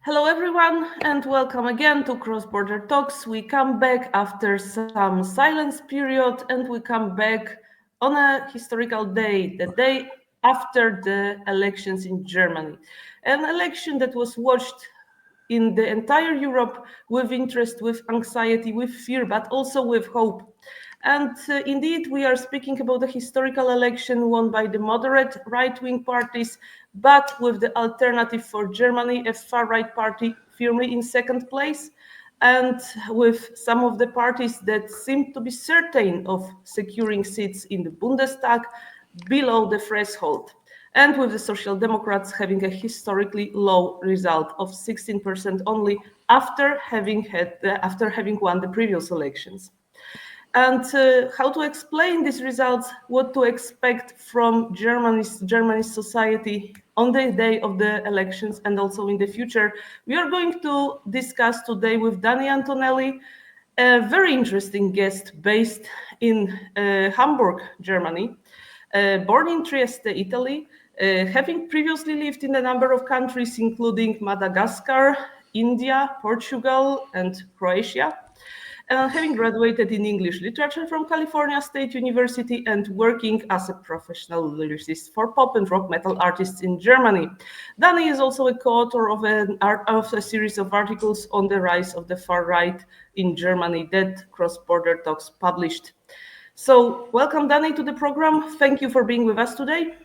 Hello, everyone, and welcome again to Cross Border Talks. We come back after some silence period, and we come back on a historical day, the day after the elections in Germany. An election that was watched in the entire Europe with interest, with anxiety, with fear, but also with hope. And indeed, we are speaking about a historical election won by the moderate right wing parties, but with the Alternative for Germany, a far right party, firmly in second place, and with some of the parties that seem to be certain of securing seats in the Bundestag below the threshold, and with the Social Democrats having a historically low result of 16% only after having won the previous elections. And how to explain these results, what to expect from Germany's society on the day of the elections and also in the future. We are going to discuss today with Dani Antonelli, a very interesting guest based in Hamburg, Germany, born in Trieste, Italy, having previously lived in a number of countries, including Madagascar, India, Portugal, and Croatia. Having graduated in English literature from California State University and working as a professional lyricist for pop and rock metal artists in Germany. Dani is also a co-author of a series of articles on the rise of the far right in Germany that Cross Border Talks published. So, welcome, Dani, to the program. Thank you for being with us today.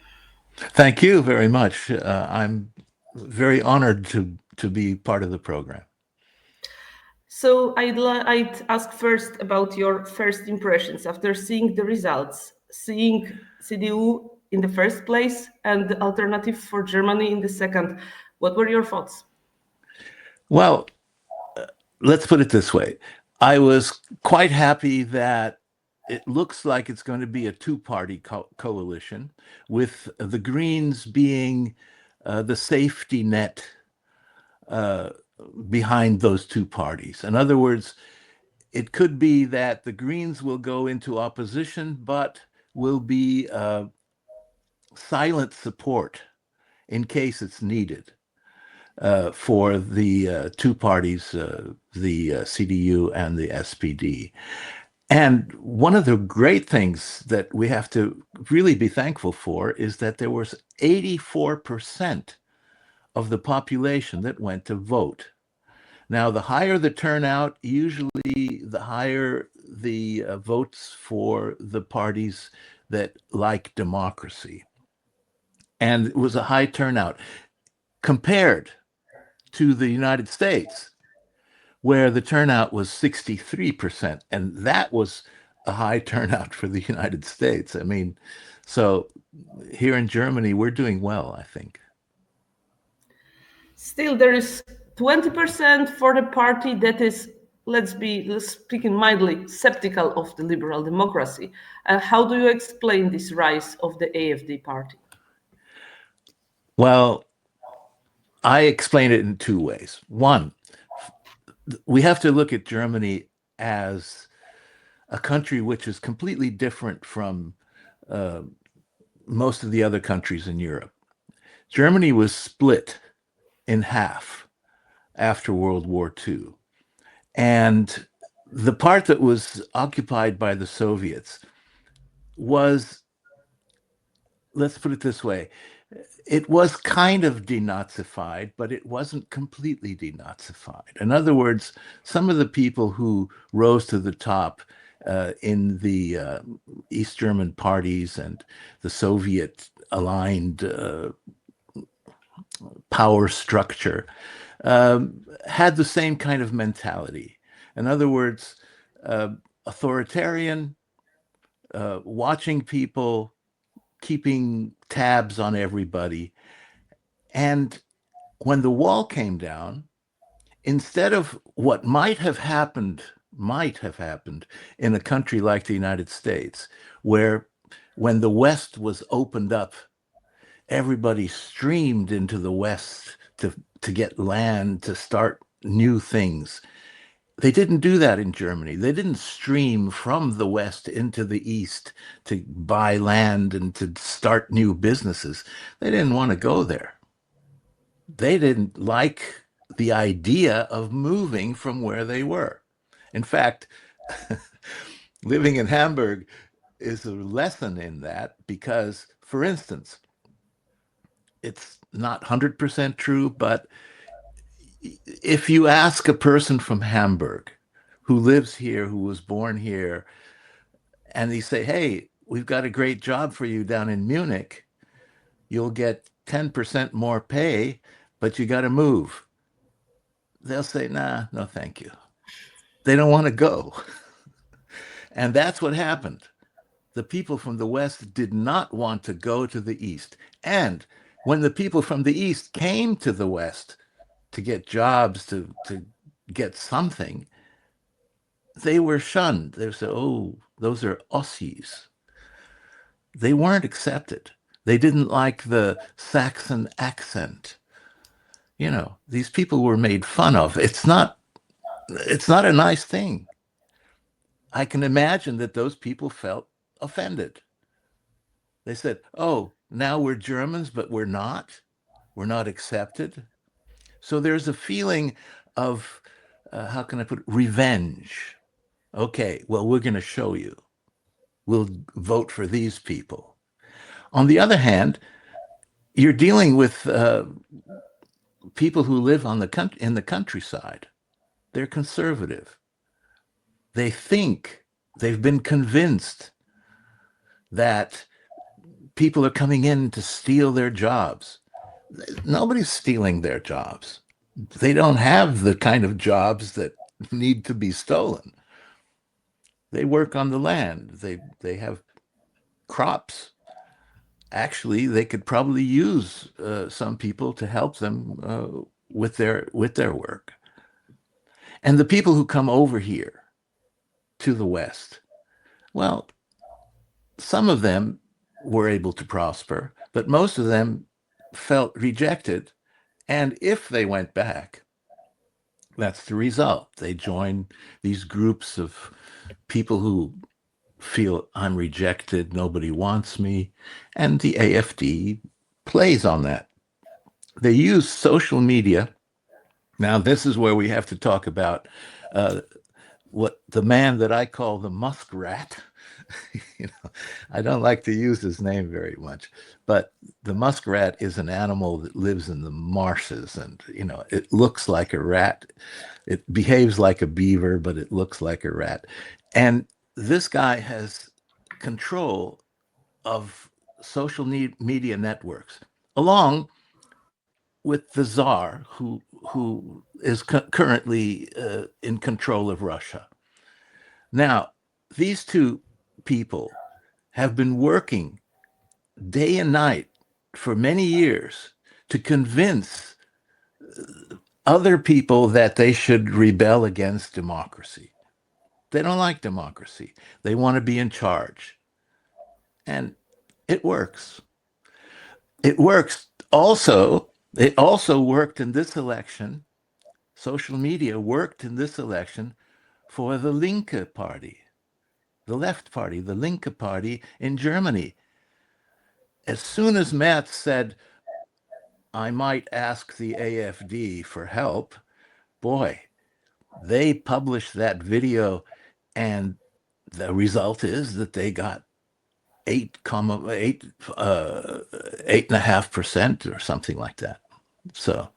Thank you very much. I'm very honored to be part of the program. So I'd ask first about your first impressions after seeing the results, seeing CDU in the first place and the Alternative for Germany in the second. What were your thoughts? Well, let's put it this way. I was quite happy that it looks like it's going to be a two-party coalition, with the Greens being the safety net uh, behind those two parties. In other words, it could be that the Greens will go into opposition, but will be silent support in case it's needed for the two parties, the CDU and the SPD. And one of the great things that we have to really be thankful for is that there was 84% of the population that went to vote. Now, the higher the turnout, usually the higher the votes for the parties that like democracy. And it was a high turnout compared to the United States, where the turnout was 63%. And that was a high turnout for the United States. I mean, so here in Germany, we're doing well, I think. Still, there is 20% for the party that is, let's speak mildly, skeptical of the liberal democracy. How do you explain this rise of the AfD party? Well, I explain it in two ways. One, we have to look at Germany as a country which is completely different from uh, most of the other countries in Europe. Germany was split in half after World War II. And the part that was occupied by the Soviets was, let's put it this way, it was kind of denazified, but it wasn't completely denazified. In other words, some of the people who rose to the top in the East German parties and the Soviet aligned power structure had the same kind of mentality. In other words, authoritarian, watching people, keeping tabs on everybody. And when the wall came down, instead of what might have happened in a country like the United States, where when the West was opened up, everybody streamed into the West to get land, to start new things. They didn't do that in Germany. They didn't stream from the West into the East to buy land and to start new businesses. They didn't want to go there. They didn't like the idea of moving from where they were. In fact, living in Hamburg is a lesson in that because, for instance, it's not 100% true, but if you ask a person from Hamburg who lives here, who was born here, and they say, hey, we've got a great job for you down in Munich, you'll get 10% more pay, but you got to move. They'll say, nah, no, thank you. They don't want to go. And that's what happened. The people from the West did not want to go to the East. And when the people from the East came to the West to get jobs, to get something, they were shunned. They said, oh, those are Aussies. They weren't accepted. They didn't like the Saxon accent. You know, these people were made fun of. It's not a nice thing. I can imagine that those people felt offended. They said, oh, now we're Germans, but we're not. We're not accepted. So there's a feeling of, how can I put it, revenge. Okay, well, we're going to show you. We'll vote for these people. On the other hand, you're dealing with people who live in the countryside. They're conservative. They think, they've been convinced that people are coming in to steal their jobs. Nobody's stealing their jobs. They don't have the kind of jobs that need to be stolen. They work on the land. They have crops. Actually, they could probably use some people to help them with their work. And the people who come over here to the West, well, some of them were able to prosper, but most of them felt rejected. And if they went back, that's the result. They join these groups of people who feel I'm rejected, nobody wants me, and the AfD plays on that. They use social media. Now, this is where we have to talk about what the man that I call the muskrat. You know, I don't like to use his name very much, but the muskrat is an animal that lives in the marshes, and you know, it looks like a rat. It behaves like a beaver, but it looks like a rat. And this guy has control of social media networks, along with the czar, who is currently in control of Russia. Now, these two people have been working day and night for many years to convince other people that they should rebel against democracy. They don't like democracy. They want to be in charge. And it works. It works. Also, it also worked in this election. Social media worked in this election for the Linke Party, the left party, the Linke Party in Germany. As soon as Merz said, I might ask the AfD for help, boy, they published that video, and the result is that they got 8.5% or something like that. So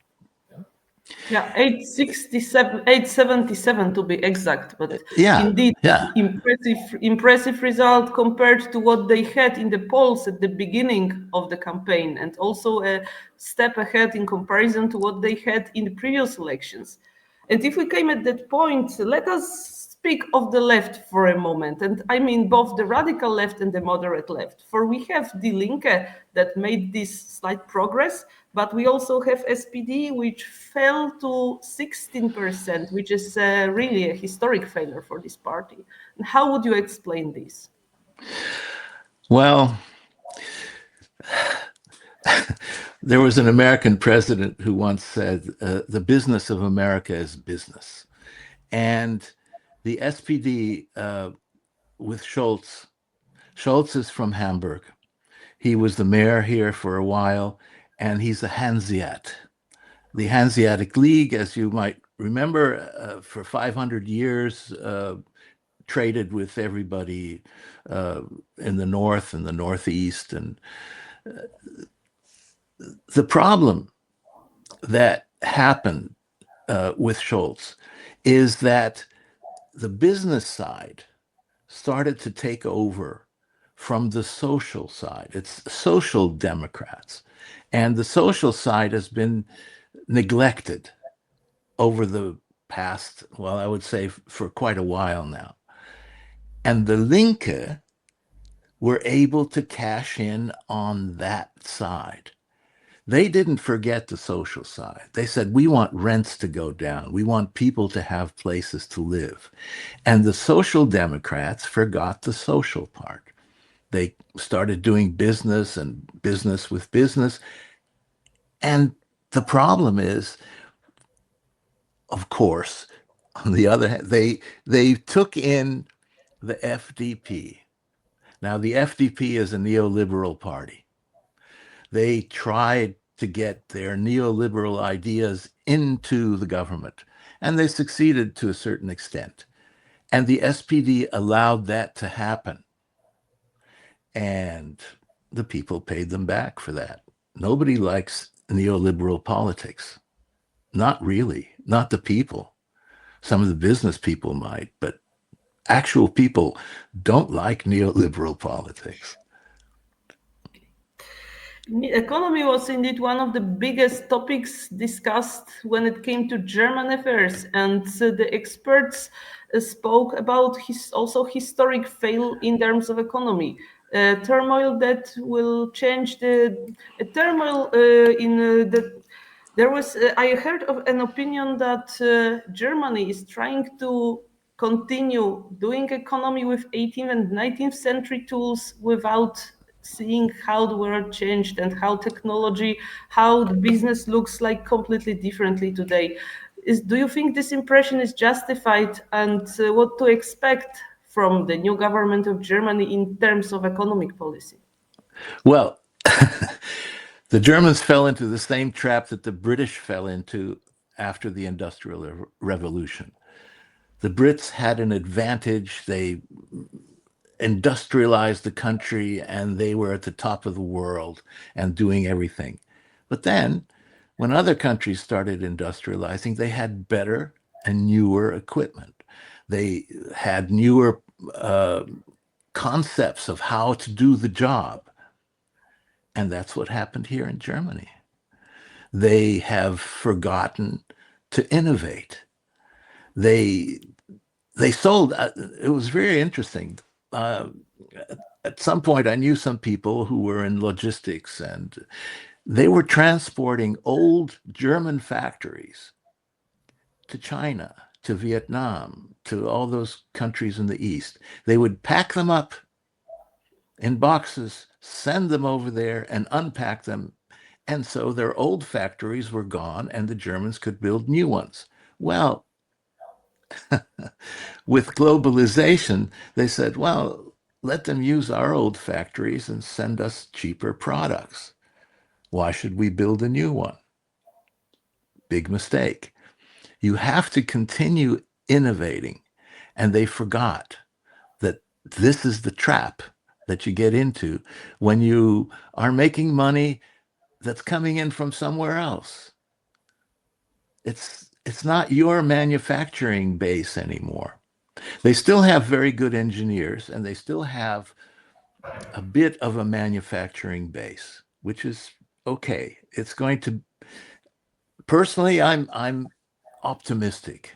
yeah, 867, 877 to be exact, but yeah, indeed, yeah, impressive result compared to what they had in the polls at the beginning of the campaign, and also a step ahead in comparison to what they had in the previous elections. And if we came at that point, let us speak of the left for a moment, and I mean both the radical left and the moderate left. For we have Die Linke that made this slight progress, but we also have SPD, which fell to 16%, which is really a historic failure for this party. And how would you explain this? well, there was an American president who once said, the business of America is business. And the SPD with Scholz, Scholz is from Hamburg. He was the mayor here for a while, and he's a Hanseat. the Hanseatic League, as you might remember, for 500 years, traded with everybody in the north and the northeast. And the problem that happened with Scholz is that the business side started to take over from the social side. It's social democrats. And the social side has been neglected over the past, well, I would say for quite a while now. And the Linke were able to cash in on that side. They didn't forget the social side. They said, we want rents to go down. We want people to have places to live. And the social democrats forgot the social part. They started doing business and business with business. And the problem is, of course, on the other hand, they took in the FDP. Now, the FDP is a neoliberal party. They tried to get their neoliberal ideas into the government, and they succeeded to a certain extent. And the SPD allowed that to happen. And the people paid them back for that. Nobody likes neoliberal politics. Not really, not the people. Some of the business people might, but actual people don't like neoliberal politics. Economy was indeed one of the biggest topics discussed when it came to German affairs, and the experts spoke about also historic fail in terms of economy. Turmoil that will change the turmoil in the. There was I heard of an opinion that Germany is trying to continue doing economy with 18th and 19th century tools without seeing how the world changed and how technology, how the business looks like completely differently today. Do you think this impression is justified, and what to expect from the new government of Germany in terms of economic policy? Well, the Germans fell into the same trap that the British fell into after the Industrial Revolution. The Brits had an advantage. They industrialized the country and they were at the top of the world and doing everything. But then, when other countries started industrializing, they had better and newer equipment. They had newer concepts of how to do the job. And that's what happened here in Germany. They have forgotten to innovate. They sold. It was very interesting. At some point, I knew some people who were in logistics, and they were transporting old German factories to China, to Vietnam, to all those countries in the East. They would pack them up in boxes, send them over there, and unpack them. And so their old factories were gone, and the Germans could build new ones. Well, with globalization, they said, well, let them use our old factories and send us cheaper products. Why should we build a new one? Big mistake. You have to continue innovating. And they forgot that this is the trap that you get into when you are making money that's coming in from somewhere else. It's not your manufacturing base anymore. They still have very good engineers, and they still have a bit of a manufacturing base, which is okay. It's going to, personally, I'm optimistic.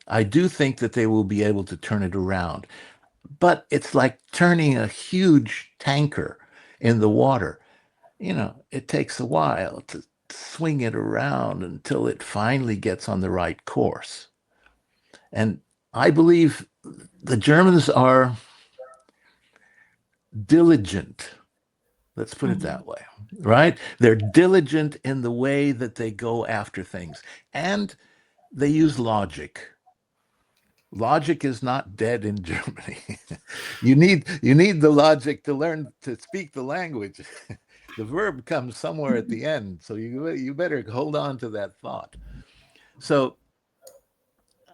I do think that they will be able to turn it around, but it's like turning a huge tanker in the water. It takes a while to swing it around until it finally gets on the right course. And I believe the Germans are diligent. Let's put it that way, right? They're diligent in the way that they go after things, and they use logic. Logic is not dead in Germany. You need the logic to learn to speak the language. The verb comes somewhere at the end, so you better hold on to that thought. So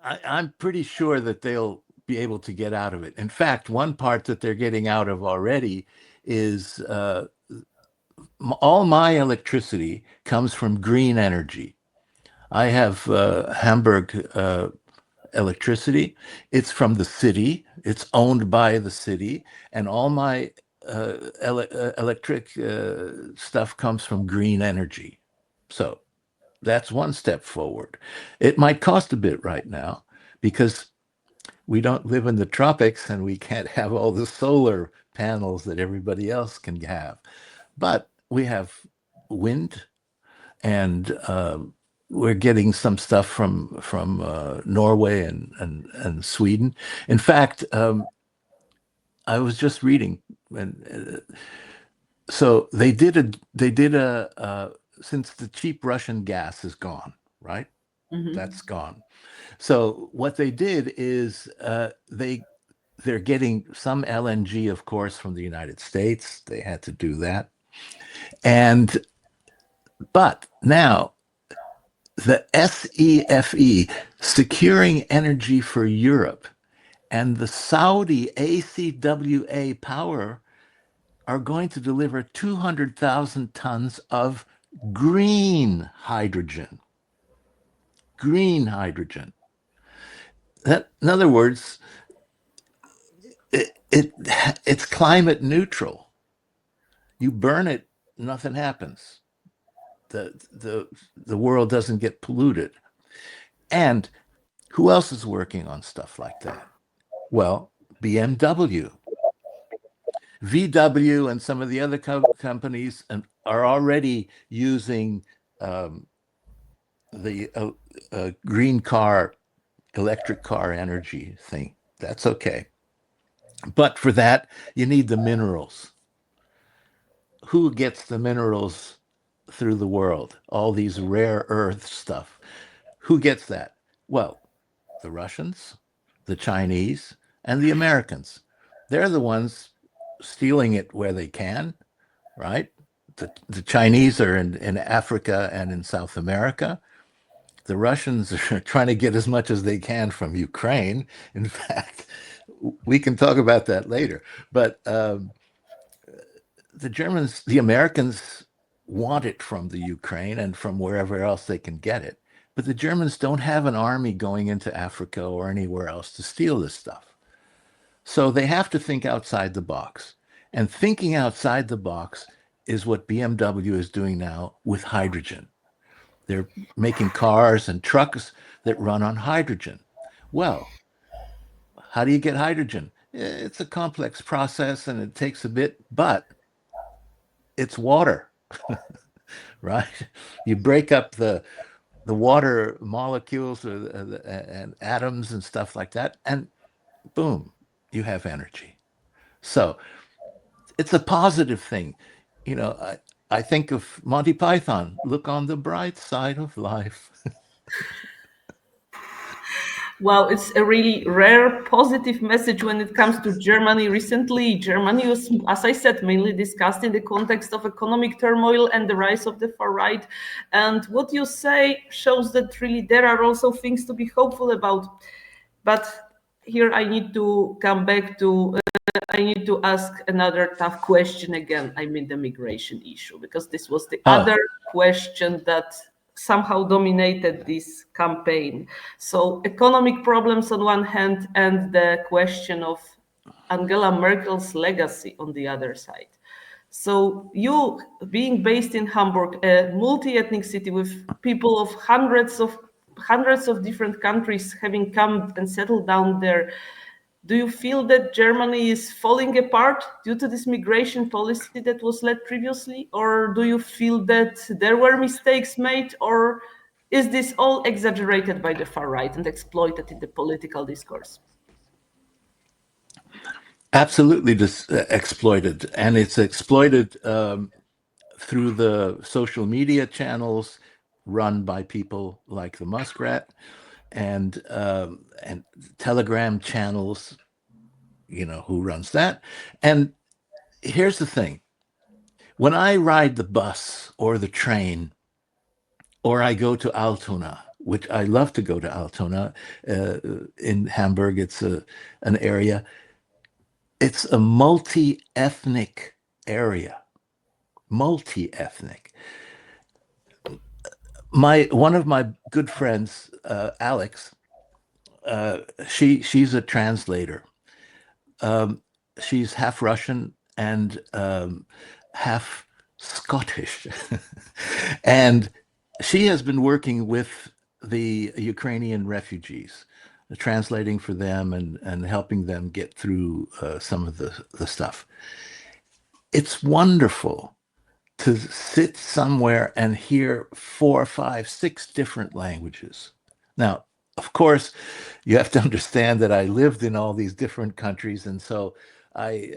I'm pretty sure that they'll be able to get out of it. In fact, one part that they're getting out of already is all my electricity comes from green energy. I have Hamburg electricity. It's from the city. It's owned by the city, and all my electric stuff comes from green energy. So that's one step forward. It might cost a bit right now because we don't live in the tropics and we can't have all the solar panels that everybody else can have. But we have wind, and we're getting some stuff from Norway and Sweden. In fact, I was just reading, and so they did a since the cheap Russian gas is gone, right? Mhm. That's gone. So what they did is they're getting some LNG, of course, from the United States. They had to do that, and but now the SEFE, Securing Energy for Europe, and the Saudi ACWA Power are going to deliver 200,000 tons of green hydrogen. Green hydrogen. That, in other words, it's climate neutral. You burn it, nothing happens. The world doesn't get polluted. And who else is working on stuff like that? Well, BMW, VW, and some of the other companies are already using the green car, electric car energy thing. That's okay. But for that, you need the minerals. Who gets the minerals through the world? All these rare earth stuff. Who gets that? Well, the Russians, the Chinese, and the Americans. They're the ones stealing it where they can, right? The Chinese are in Africa and in South America. The Russians are trying to get as much as they can from Ukraine. In fact, we can talk about that later. But the Germans, the Americans want it from the Ukraine and from wherever else they can get it. But the Germans don't have an army going into Africa or anywhere else to steal this stuff. So they have to think outside the box. And thinking outside the box is what BMW is doing now with hydrogen. They're making cars and trucks that run on hydrogen. Well, how do you get hydrogen? It's a complex process and it takes a bit, but it's water, right? You break up the water molecules and atoms and stuff like that, and boom, you have energy. So it's a positive thing. You know, I think of Monty Python, look on the bright side of life. Well, it's a really rare positive message when it comes to Germany. Recently, Germany was, as I said, mainly discussed in the context of economic turmoil and the rise of the far right. And what you say shows that really there are also things to be hopeful about. But here I need to come back to I need to ask another tough question again. I mean, the migration issue, because this was the Oh, other question that somehow dominated this campaign. So, economic problems on one hand, and the question of Angela Merkel's legacy on the other side. So, you being based in Hamburg, a multi-ethnic city with people of hundreds of different countries having come and settled down there, do you feel that Germany is falling apart due to this migration policy that was led previously? Or do you feel that there were mistakes made? Or is this all exaggerated by the far right and exploited in the political discourse? absolutely exploited. And it's exploited through the social media channels run by people like the Muskrat and Telegram channels, you know, who runs that. And here's the thing. When I ride the bus or the train, or I go to Altona, which I love to go to Altona in Hamburg. It's an area. It's a multi-ethnic area. Multi-ethnic. One of my good friends, Alex, she's a translator. She's half Russian and half Scottish, and she has been working with the Ukrainian refugees, translating for them and helping them get through some of the stuff. It's wonderful to sit somewhere and hear 4, 5, 6 different languages. Now, of course, you have to understand that I lived in all these different countries, and so I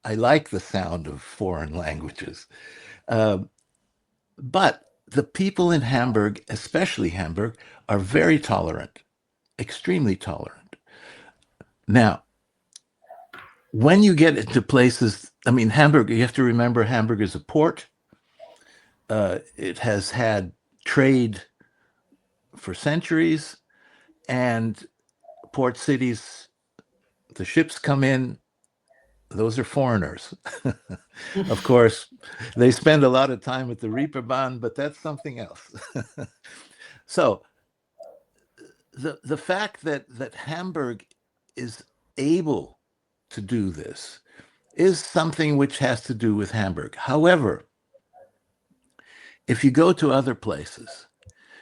I like the sound of foreign languages. Uh, but the people in Hamburg, especially Hamburg, are very tolerant, extremely tolerant. Now, when you get into places, I mean, Hamburg, you have to remember Hamburg is a port. It has had trade for centuries, and port cities, the ships come in, those are foreigners. Of course, they spend a lot of time at the Reeperbahn, but that's something else. So the fact that Hamburg is able to do this is something which has to do with Hamburg. However, if you go to other places,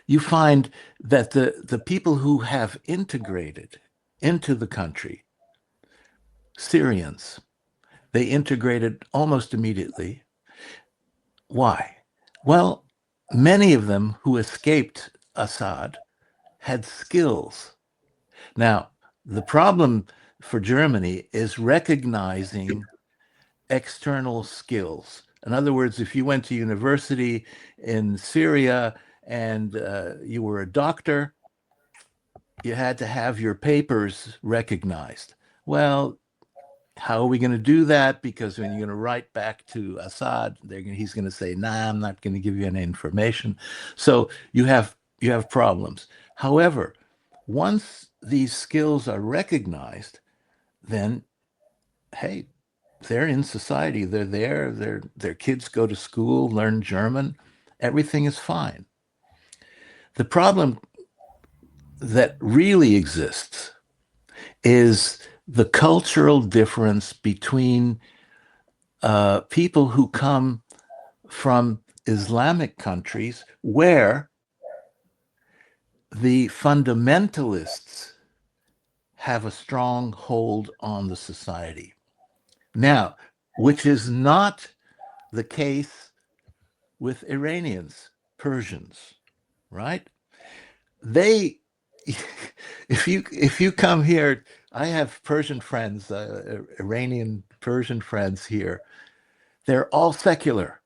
you find that the people who have integrated into the country, Syrians, they integrated almost immediately. Why? Well, many of them who escaped Assad had skills. Now, the problem for Germany is recognizing external skills. In other words, if you went to university in Syria and you were a doctor, you had to have your papers recognized. Well, how are we going to do that? Because when you're going to write back to Assad, he's going to say, "Nah, I'm not going to give you any information." So you have problems. However, once these skills are recognized, then hey, they're in society. They're there. Their kids go to school, learn German. Everything is fine. The problem that really exists is the cultural difference between people who come from Islamic countries where the fundamentalists have a strong hold on the society. Now, which is not the case with Iranians, Persians, right? They, if you come here, I have Persian friends, Iranian Persian friends here. They're all secular.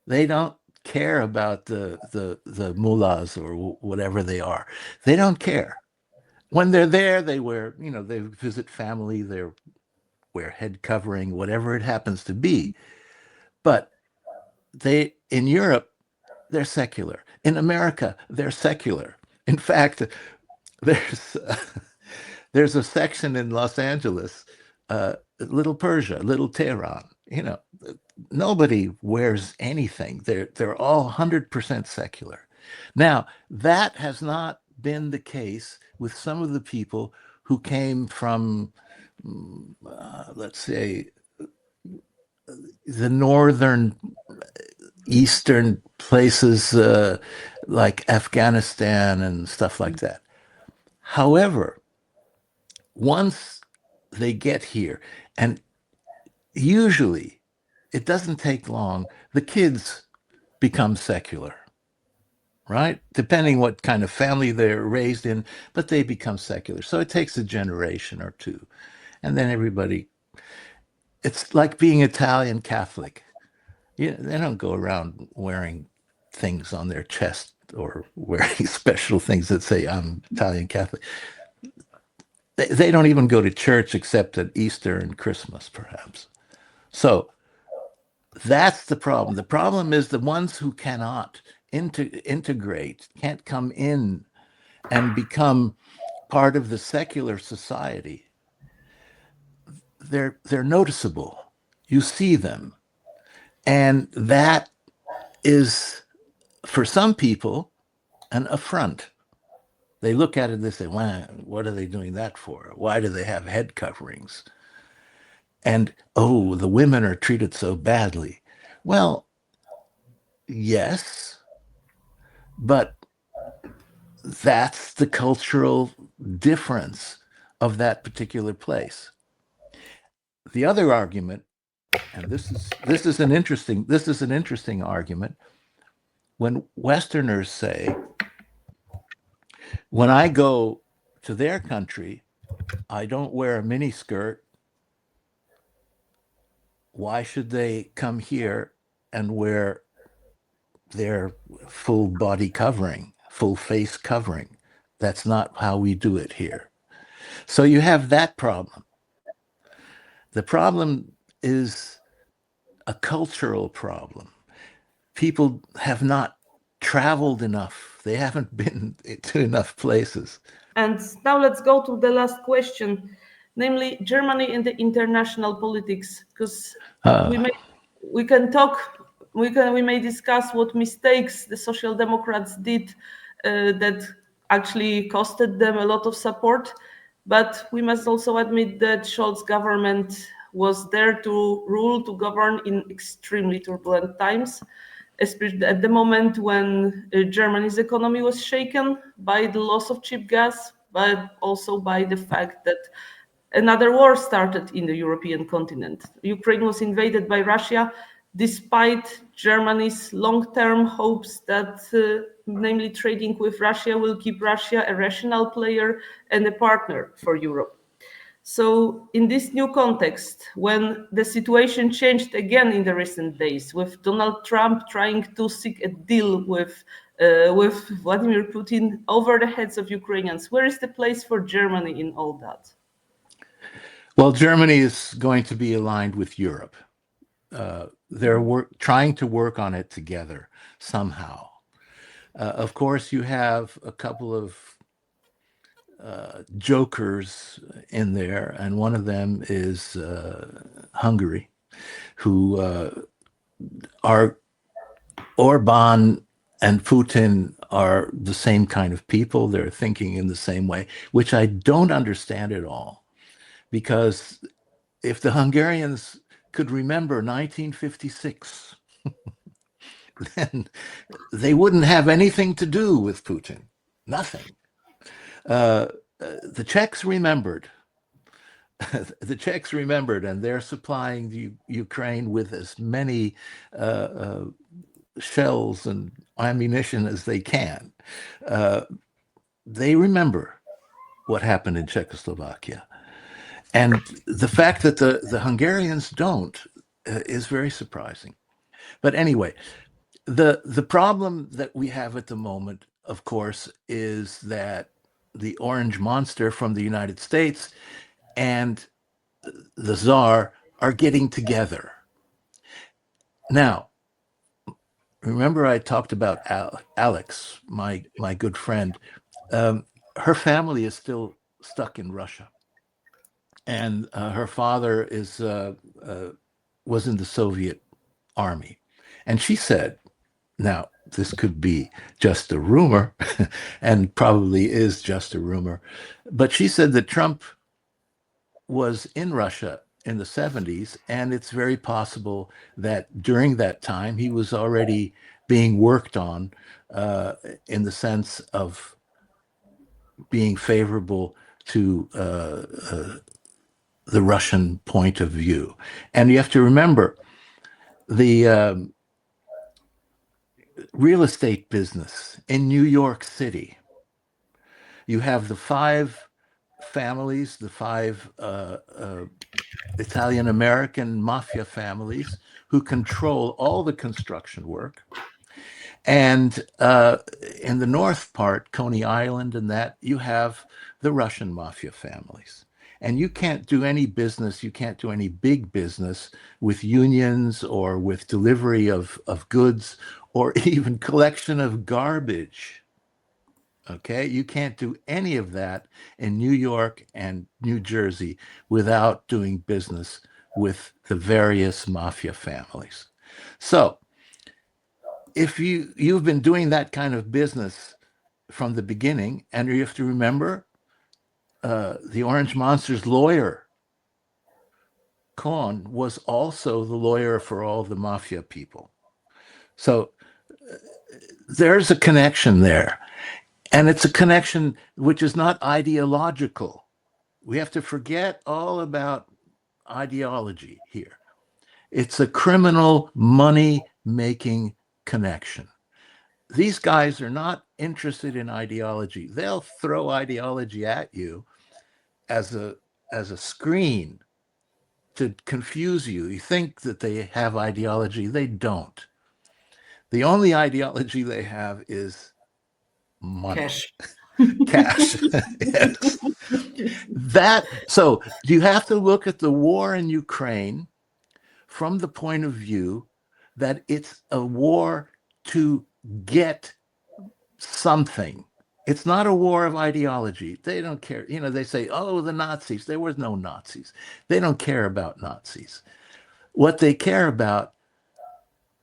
They don't care about the mullahs or whatever they are. They don't care. When they're there, they wear, they visit family, they wear head covering, whatever it happens to be. But in Europe, they're secular. In America, they're secular. In fact, there's there's a section in Los Angeles, Little Persia, Little Tehran. Nobody wears anything. They're all 100% secular. Now, that has not been the case with some of the people who came from, let's say, the northern eastern places like Afghanistan and stuff like that. However, once they get here, and usually it doesn't take long, the kids become secular, right? Depending what kind of family they're raised in, but they become secular. So it takes a generation or two. And then it's like being Italian Catholic. They don't go around wearing things on their chest or wearing special things that say, "I'm Italian Catholic." They don't even go to church except at Easter and Christmas, perhaps. So That's the problem. The problem is the ones who cannot integrate, can't come in and become part of the secular society. They're noticeable. You see them. And that is, for some people, an affront. They look at it and they say, "Wow, what are they doing that for? Why do they have head coverings? And, oh, the women are treated so badly." Well, yes, but that's the cultural difference of that particular place. The other argument, and this is an interesting argument, when Westerners say, when I go to their country, I don't wear a miniskirt. Why should they come here and wear their full body covering, full face covering? That's not how we do it here. So you have that problem. The problem is a cultural problem. People have not traveled enough. They haven't been to enough places. And now let's go to the last question, namely Germany in the international politics, because we may we can talk we may discuss what mistakes the Social Democrats did that actually costed them a lot of support, but we must also admit that Scholz government was there to rule, to govern in extremely turbulent times, especially at the moment when Germany's economy was shaken by the loss of cheap gas, but also by the fact that another war started in the European continent. Ukraine was invaded by Russia, despite Germany's long-term hopes that, namely trading with Russia, will keep Russia a rational player and a partner for Europe. So, in this new context, when the situation changed again in the recent days, with Donald Trump trying to seek a deal with Vladimir Putin over the heads of Ukrainians, where is the place for Germany in all that? Well, Germany is going to be aligned with Europe. They're trying to work on it together somehow. Of course, you have a couple of jokers in there, and one of them is Hungary, who are Orban and Putin are the same kind of people. They're thinking in the same way, which I don't understand at all. Because if the Hungarians could remember 1956, then they wouldn't have anything to do with Putin. Nothing. The Czechs remembered. The Czechs remembered, and they're supplying the Ukraine with as many shells and ammunition as they can. They remember what happened in Czechoslovakia. And the fact that the Hungarians don't is very surprising. But anyway, the problem that we have at the moment, of course, is that the orange monster from the United States and the Tsar are getting together. Now, remember I talked about Alex, my good friend. Her family is still stuck in Russia. And her father was in the Soviet army. And she said, now, this could be just a rumor, and probably is just a rumor, but she said that Trump was in Russia in the 70s, and it's very possible that during that time he was already being worked on in the sense of being favorable to the Russian point of view. And you have to remember the real estate business in New York City. You have the five families, the five Italian American mafia families who control all the construction work. And in the north part, Coney Island and that, you have the Russian mafia families. And you can't do any business, you can't do any big business with unions or with delivery of goods or even collection of garbage. Okay, you can't do any of that in New York and New Jersey without doing business with the various mafia families. So if you've been doing that kind of business from the beginning, and you have to remember the Orange Monster's lawyer, Cohn, was also the lawyer for all the mafia people. So there's a connection there. And it's a connection which is not ideological. We have to forget all about ideology here. It's a criminal money making connection. These guys are not interested in ideology. They'll throw ideology at you as a screen to confuse you. You think that they have ideology. They don't. The only ideology they have is money. Cash. Cash. Yes. So you have to look at the war in Ukraine from the point of view that it's a war to get something. It's not a war of ideology. They don't care. They say, oh, the Nazis. There was no Nazis. They don't care about Nazis. What they care about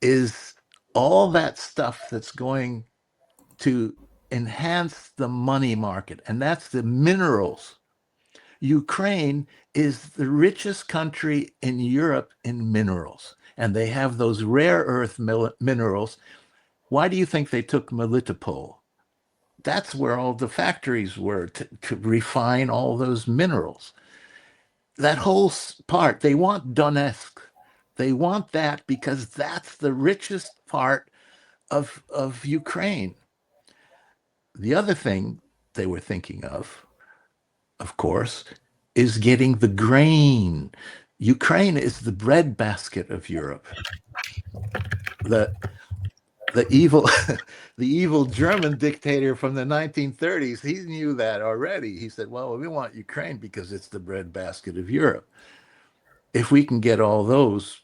is all that stuff that's going to enhance the money market, and that's the minerals. Ukraine is the richest country in Europe in minerals, and they have those rare earth minerals. Why do you think they took Melitopol? That's where all the factories were to refine all those minerals. That whole part, they want Donetsk. They want that because that's the richest part of Ukraine. The other thing they were thinking of course, is getting the grain. Ukraine is the breadbasket of Europe. The evil the evil German dictator from the 1930s, he knew that already. He said, well, we want Ukraine because it's the breadbasket of Europe. If we can get all those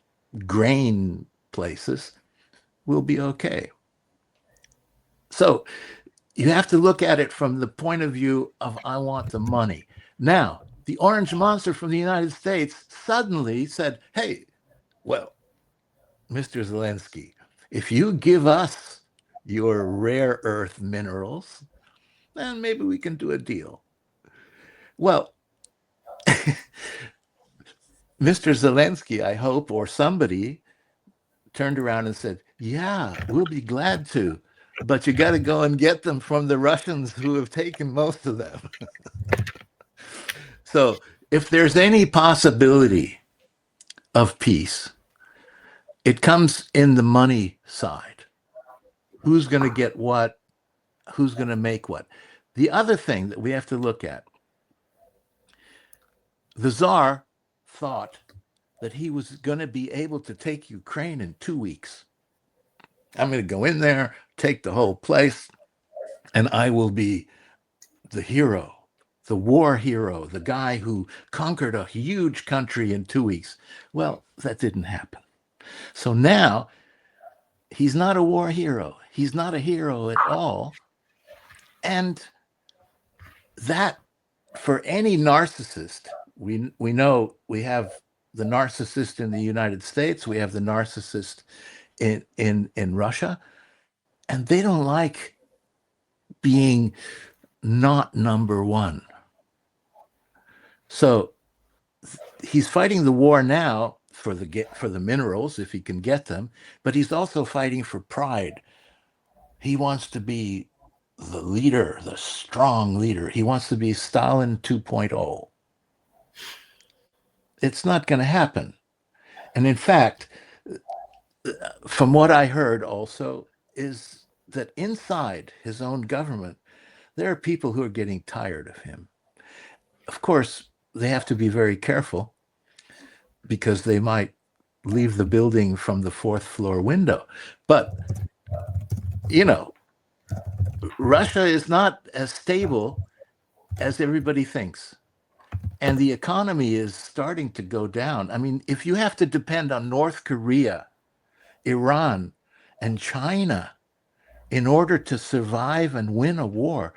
grain places, we'll be okay. So you have to look at it from the point of view of I want the money. Now, the Orange Monster from the United States suddenly said, hey, well, Mr. Zelensky, if you give us your rare earth minerals, then maybe we can do a deal. Well, Mr. Zelensky, I hope, or somebody turned around and said, yeah, we'll be glad to, but you got to go and get them from the Russians who have taken most of them. So if there's any possibility of peace, it comes in the money side. Who's going to get what? Who's going to make what? The other thing that we have to look at, the Tsar thought that he was going to be able to take Ukraine in 2 weeks. I'm going to go in there, take the whole place, and I will be the hero, the war hero, the guy who conquered a huge country in 2 weeks. Well, that didn't happen. So now he's not a war hero. He's not a hero at all. And that, for any narcissist, we know we have the narcissist in the United States, we have the narcissist in Russia, and they don't like being not number one. So he's fighting the war now for the minerals, if he can get them, but he's also fighting for pride. He wants to be the leader, the strong leader. He wants to be Stalin 2.0. It's not going to happen. And in fact, from what I heard also, is that inside his own government, there are people who are getting tired of him. Of course, they have to be very careful because they might leave the building from the 4th floor window. But, Russia is not as stable as everybody thinks. and the economy is starting to go down. I mean, if you have to depend on North Korea, Iran, and China in order to survive and win a war,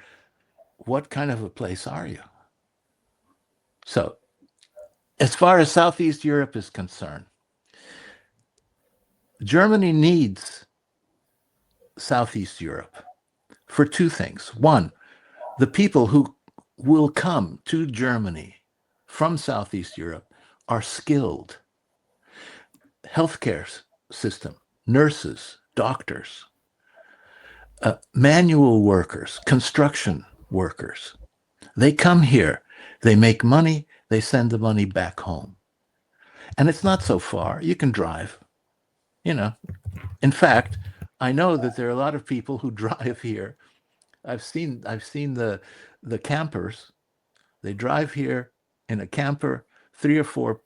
what kind of a place are you? So, as far as Southeast Europe is concerned, Germany needs Southeast Europe for two things. One, the people who will come to Germany from Southeast Europe are skilled. Healthcare system, nurses, doctors, manual workers, construction workers. They come here, they make money, they send the money back home. And it's not so far. You can drive, you know. In fact, I know that there are a lot of people who drive here. I've seen the campers. They drive here in a camper, 3 or 4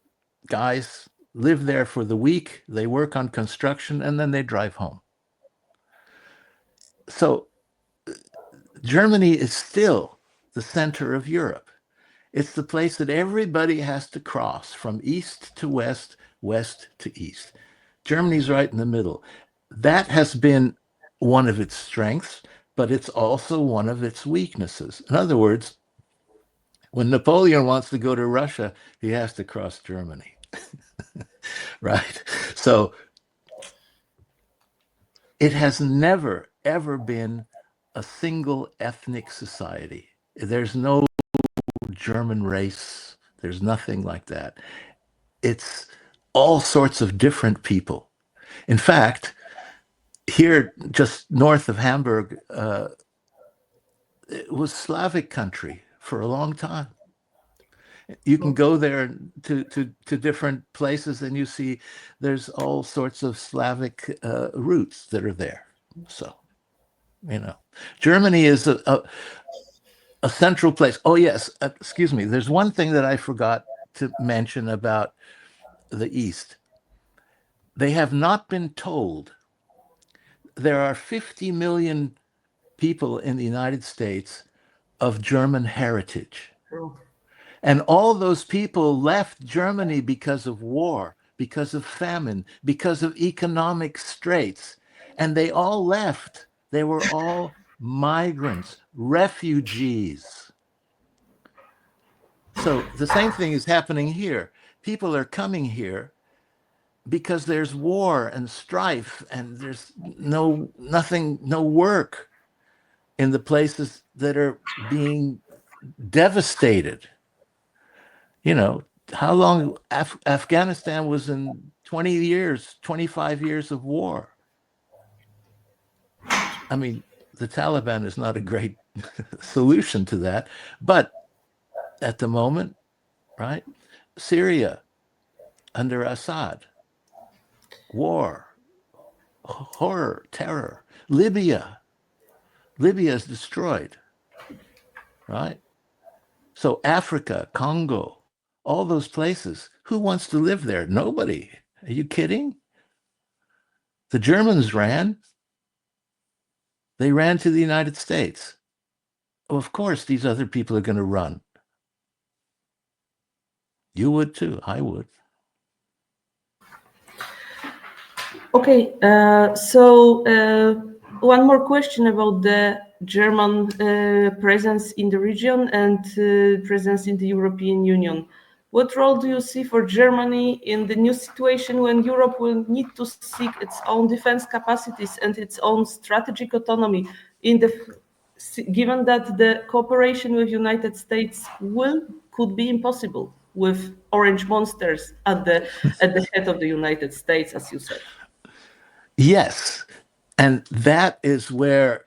guys live there for the week, they work on construction, and then they drive home. So Germany is still the center of Europe. It's the place that everybody has to cross from east to west, west to east. Germany's right in the middle. That has been one of its strengths, but it's also one of its weaknesses. In other words, when Napoleon wants to go to Russia, he has to cross Germany. Right? So it has never, ever been a single ethnic society. There's no German race. There's nothing like that. It's all sorts of different people. In fact, here just north of Hamburg, it was Slavic country for a long time. You can go there to different places and you see there's all sorts of Slavic roots that are there. So, Germany is a central place. Oh, yes. Excuse me. There's one thing that I forgot to mention about the East. They have not been told there are 50 million people in the United States of German heritage. True. And all those people left Germany because of war, because of famine, because of economic straits. And they all left. They were all migrants, refugees. So the same thing is happening here. People are coming here because there's war and strife and there's no work in the places that are being devastated. How long Afghanistan was in 20 years, 25 years of war. I mean, the Taliban is not a great solution to that, but at the moment, right? Syria under Assad, war, horror, terror. Libya is destroyed, right? So Africa, Congo, all those places, who wants to live there? Nobody. Are you kidding? The Germans ran. They ran to the United States. Well, of course, these other people are going to run. You would too. I would. Okay, so one more question about the German presence in the region and presence in the European Union. What role do you see for Germany in the new situation when Europe will need to seek its own defense capacities and its own strategic autonomy given that the cooperation with United States could be impossible with orange monsters at the head of the United States, as you said? Yes. And that is where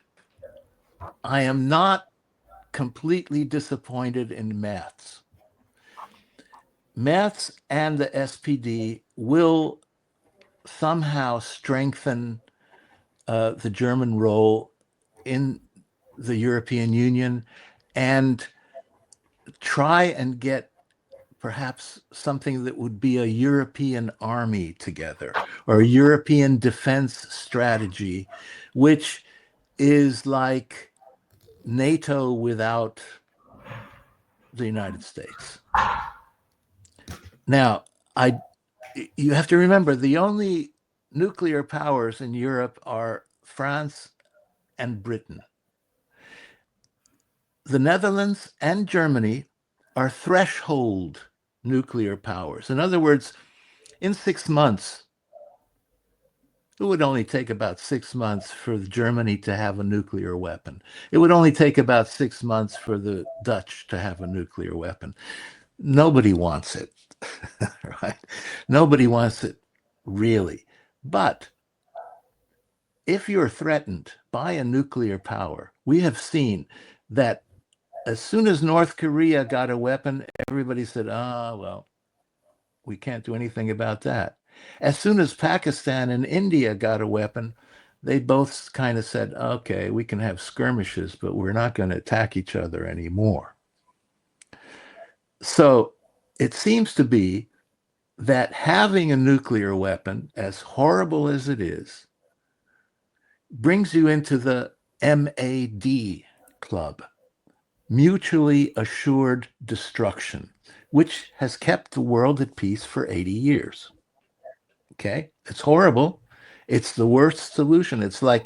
I am not completely disappointed in maths. Maths and the SPD will somehow strengthen the German role in the European Union and try and get perhaps something that would be a European army together or a European defense strategy, which is like NATO without the United States. Now, you have to remember the only nuclear powers in Europe are France and Britain. The Netherlands and Germany are threshold nuclear powers. In other words, in 6 months, it would only take about 6 months for Germany to have a nuclear weapon. It would only take about 6 months for the Dutch to have a nuclear weapon. Nobody wants it, right? Nobody wants it, really. But if you're threatened by a nuclear power, we have seen that as soon as North Korea got a weapon, everybody said, well, we can't do anything about that. As soon as Pakistan and India got a weapon, they both kind of said, okay, we can have skirmishes, but we're not going to attack each other anymore. So it seems to be that having a nuclear weapon, as horrible as it is, brings you into the MAD club, mutually assured destruction, which has kept the world at peace for 80 years. Okay? It's horrible. It's the worst solution. It's like,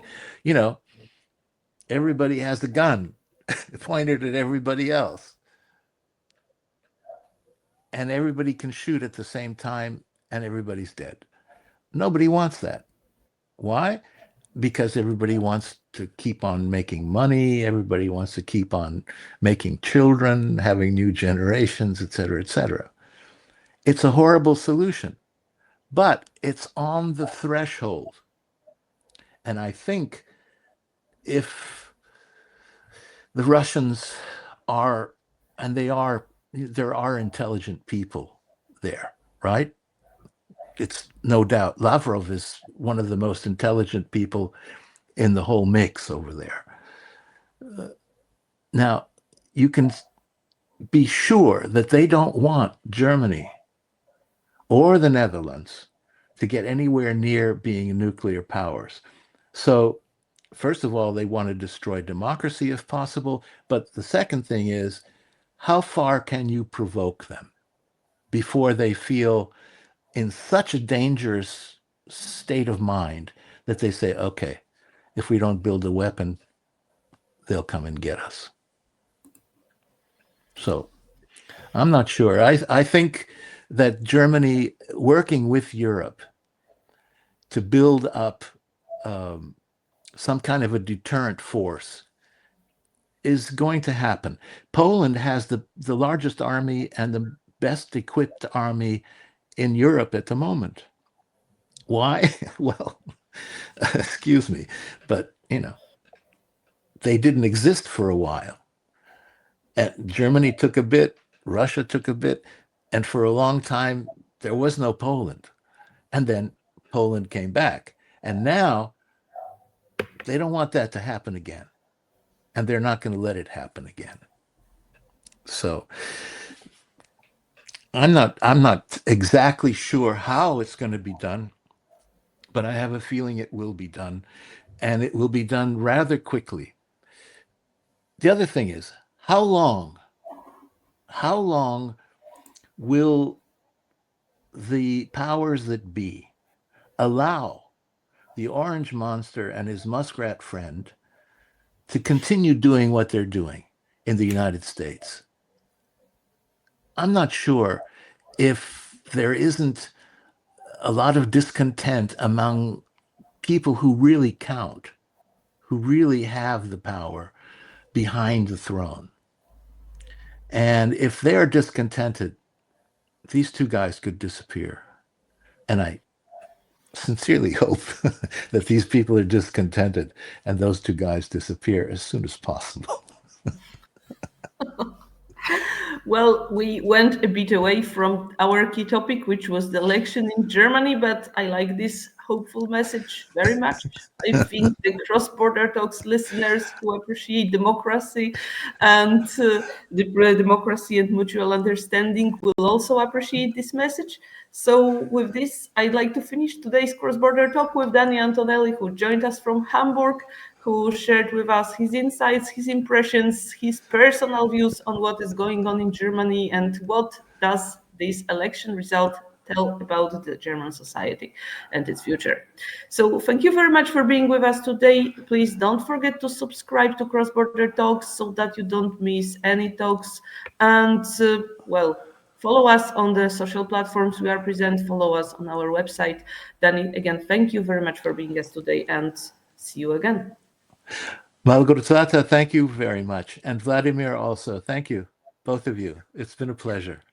everybody has a gun pointed at everybody else. And everybody can shoot at the same time and everybody's dead. Nobody wants that. Why? Because everybody wants to keep on making money. Everybody wants to keep on making children, having new generations, et cetera, et cetera. It's a horrible solution, but it's on the threshold. And I think if the Russians are, and there are intelligent people there, right? It's no doubt. Lavrov is one of the most intelligent people in the whole mix over there. Now, you can be sure that they don't want Germany or the Netherlands to get anywhere near being nuclear powers. So, first of all, they want to destroy democracy if possible. But the second thing is, how far can you provoke them before they feel in such a dangerous state of mind that they say, okay, if we don't build a weapon, they'll come and get us. So I'm not sure. I think that Germany, working with Europe to build up some kind of a deterrent force, is going to happen. Poland has the largest army and the best equipped army in Europe at the moment. Why? Well, excuse me, but they didn't exist for a while. And Germany took a bit, Russia took a bit, and for a long time there was no Poland. And then Poland came back. And now they don't want that to happen again. And they're not going to let it happen again. So I'm not exactly sure how it's going to be done, but I have a feeling it will be done, and it will be done rather quickly. The other thing is, how long will the powers that be allow the orange monster and his muskrat friend to continue doing what they're doing in the United States? I'm not sure if there isn't a lot of discontent among people who really count, who really have the power behind the throne. And if they're discontented, these two guys could disappear. And I sincerely hope that these people are discontented and those two guys disappear as soon as possible. Well, we went a bit away from our key topic, which was the election in Germany, but I like this hopeful message very much. I think the cross-border talks listeners who appreciate democracy and democracy and mutual understanding will also appreciate this message. So with this, I'd like to finish today's cross-border talk with Danny Antonelli, who joined us from Hamburg, who shared with us his insights, his impressions, his personal views on what is going on in Germany and what does this election result tell about the German society and its future. So thank you very much for being with us today. Please don't forget to subscribe to Cross Border Talks so that you don't miss any talks. And well, follow us on the social platforms we are present. Follow us on our website. Danny, again, thank you very much for being us today, and see you again. Malgorzata, thank you very much. And Vladimir also, thank you, both of you. It's been a pleasure.